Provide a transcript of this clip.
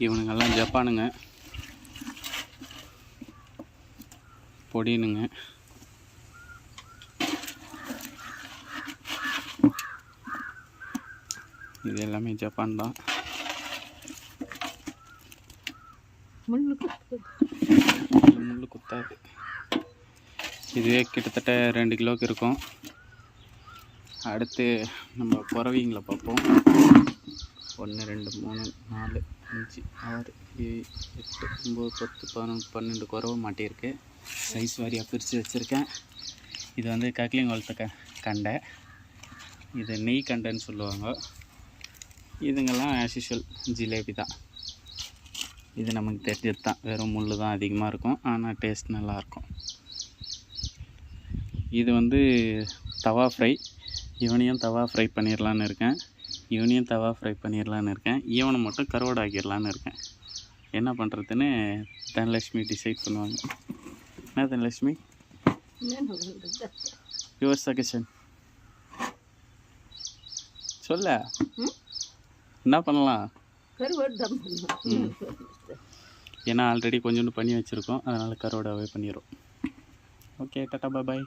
இவனுங்கெல்லாம் ஜப்பானுங்க, பொடினுங்க. இது எல்லாமே ஜப்பான் தான். முள்ளு குத்தாது. இதுவே கிட்டத்தட்ட 2 கிலோக்கு இருக்கும். அடுத்து நம்ம குறவைங்களை பார்ப்போம். 1 2 3 4 5 6 7 8 9 10 11 12 குறவை மாட்டியிருக்கு. சைஸ் வாரியாக பிரித்து வச்சுருக்கேன். இது வந்து கக்லிங் வளர்த்த கண்டை. இது நெய் கண்டைன்னு சொல்லுவாங்க. இதுங்கெல்லாம் ஆஸ் யூஷுவல் ஜிலேபி தான். இது நமக்கு தெரிஞ்சது தான். வெறும் முள் தான் அதிகமாக இருக்கும், ஆனால் டேஸ்ட் நல்லாயிருக்கும். இது வந்து தவா ஃப்ரை. இவனையும் தவா ஃப்ரை பண்ணிடலான்னு இருக்கேன். ஈவனை மட்டும் கருவாடு ஆக்கிடலான்னு இருக்கேன். என்ன பண்ணுறதுன்னு தனலட்சுமி டிசைட் பண்ணுவாங்க. என்ன தனலட்சுமி, யுவர் சஜஷன் சொல்ல. என்ன பண்ணலாம்? ஏன்னா ஆல்ரெடி கொஞ்சோண்டு பண்ணி வச்சுருக்கோம், அதனால் கருவாடாகவே பண்ணிடுறோம். ஓகே, டாடா பாய்.